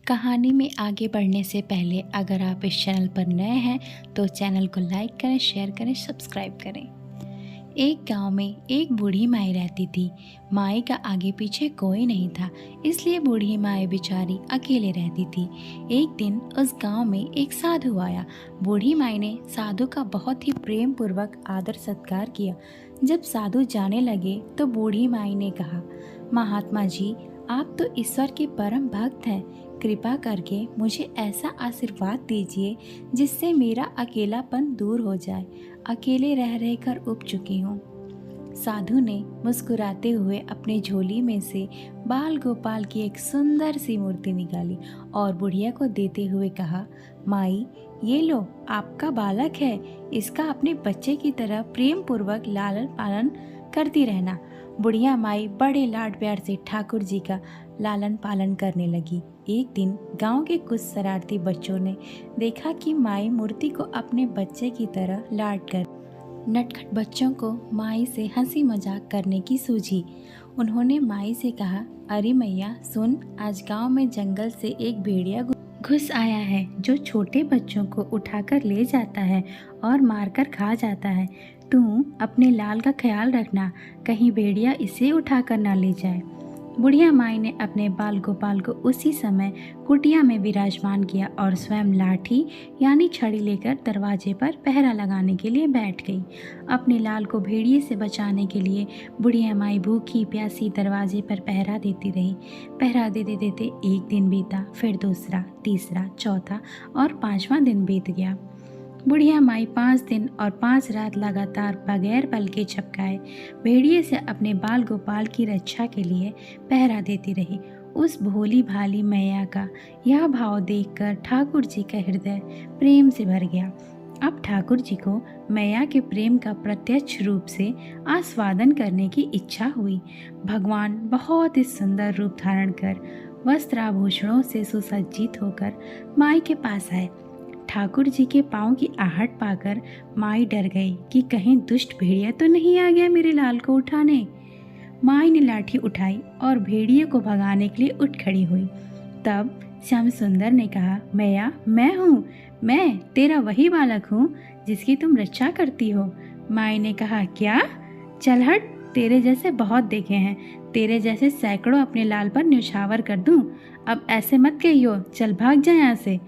कहानी में आगे बढ़ने से पहले अगर आप इस चैनल पर नए हैं तो चैनल को लाइक करें, शेयर करें, सब्सक्राइब करें। एक गांव में एक बूढ़ी माई रहती थी। माई का आगे पीछे कोई नहीं था, इसलिए बूढ़ी माई बेचारी अकेले रहती थी। एक दिन उस गांव में एक साधु आया। बूढ़ी माई ने साधु का बहुत ही प्रेम पूर्वक आदर सत्कार किया। जब साधु जाने लगे तो बूढ़ी माई ने कहा, महात्मा जी, आप तो ईश्वर के परम भक्त हैं। कृपा करके मुझे ऐसा आशीर्वाद दीजिए जिससे मेरा अकेलापन दूर हो जाए। अकेले रह रहकर ऊब चुकी हूँ। साधु ने मुस्कुराते हुए अपने झोली में से बाल गोपाल की एक सुंदर सी मूर्ति निकाली और बुढ़िया को देते हुए कहा, माई, ये लो, आपका बालक है। इसका अपने बच्चे की तरह प्रेम पूर्वक लालन पालन करती रहना। बुढ़िया माई बड़े लाड प्यार से ठाकुर जी का लालन पालन करने लगी। एक दिन गांव के कुछ शरारती बच्चों ने देखा कि माई मूर्ति को अपने बच्चे की तरह लाड कर। नटखट बच्चों को माई से हंसी मजाक करने की सूझी। उन्होंने माई से कहा, अरे मैया सुन, आज गांव में जंगल से एक भेड़िया घुस आया है जो छोटे बच्चों को उठाकर ले जाता है और मारकर खा जाता है। तू अपने लाल का ख्याल रखना, कहीं भेड़िया इसे उठाकर ना ले जाए। बुढ़िया माई ने अपने बाल गोपाल को उसी समय कुटिया में विराजमान किया और स्वयं लाठी यानी छड़ी लेकर दरवाजे पर पहरा लगाने के लिए बैठ गई। अपने लाल को भेड़िए से बचाने के लिए बुढ़िया माई भूखी प्यासी दरवाजे पर पहरा देती रही। पहरा देते देते एक दिन बीता, फिर दूसरा, तीसरा, चौथा और पांचवा दिन बीत गया। बुढ़िया माई 5 दिन और 5 रात लगातार बगैर बल के झपकाए भेड़िए से अपने बाल गोपाल की रक्षा के लिए पहरा देती रही। उस भोली भाली मैया का यह भाव देखकर ठाकुर जी का हृदय प्रेम से भर गया। अब ठाकुर जी को मैया के प्रेम का प्रत्यक्ष रूप से आस्वादन करने की इच्छा हुई। भगवान बहुत ही सुंदर रूप धारण कर वस्त्राभूषणों से सुसज्जित होकर माई के पास आए। ठाकुर जी के पाँव की आहट पाकर माई डर गई कि कहीं दुष्ट भेड़िया तो नहीं आ गया मेरे लाल को उठाने। माई ने लाठी उठाई और भेड़िए को भगाने के लिए उठ खड़ी हुई। तब श्याम सुंदर ने कहा, मैया, मैं हूँ, मैं तेरा वही बालक हूँ जिसकी तुम रक्षा करती हो। माई ने कहा, क्या? चल हट, तेरे जैसे बहुत देखे हैं, तेरे जैसे सैकड़ों अपने लाल पर न्यौछावर कर दूँ। अब ऐसे मत कहियो, चल भाग जा यहाँ से।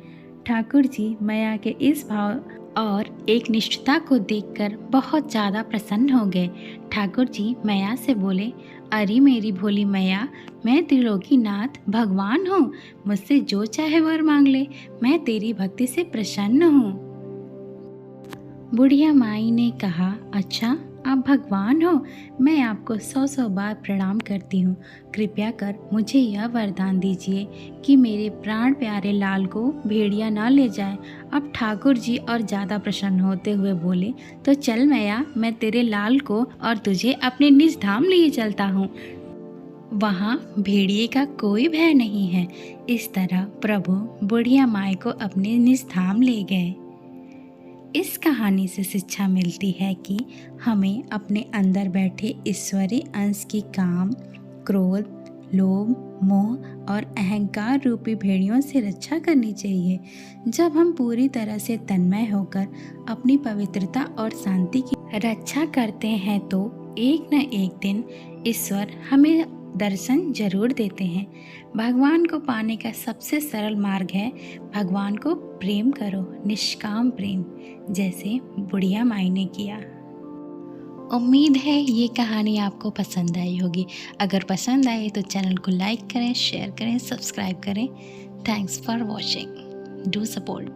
ठाकुर जी मैया के इस भाव और एक निष्ठता को देखकर बहुत ज़्यादा प्रसन्न हो गए। ठाकुर जी मैया से बोले, अरे मेरी भोली मैया, मैं त्रिलोकीनाथ भगवान हूँ, मुझसे जो चाहे वर मांग ले, मैं तेरी भक्ति से प्रसन्न हूँ। बुढ़िया माई ने कहा, अच्छा, आप भगवान हो, मैं आपको 100 बार प्रणाम करती हूँ। कृपया कर मुझे यह वरदान दीजिए कि मेरे प्राण प्यारे लाल को भेड़िया ना ले जाए। अब ठाकुर जी और ज़्यादा प्रसन्न होते हुए बोले, तो चल मैया, मैं तेरे लाल को और तुझे अपने निज धाम लिए चलता हूँ। वहाँ भेड़िए का कोई भय नहीं है। इस तरह प्रभु बुढ़िया माई को अपने निज धाम ले गए। इस कहानी से शिक्षा मिलती है कि हमें अपने अंदर बैठे ईश्वरीय अंश की काम, क्रोध, लोभ, मोह और अहंकार रूपी भेड़ियों से रक्षा करनी चाहिए। जब हम पूरी तरह से तन्मय होकर अपनी पवित्रता और शांति की रक्षा करते हैं तो एक न एक दिन ईश्वर हमें दर्शन जरूर देते हैं। भगवान को पाने का सबसे सरल मार्ग है भगवान को प्रेम करो, निष्काम प्रेम, जैसे बुढ़िया माई ने किया। उम्मीद है ये कहानी आपको पसंद आई होगी। अगर पसंद आई तो चैनल को लाइक करें, शेयर करें, सब्सक्राइब करें। Thanks for watching. Do support.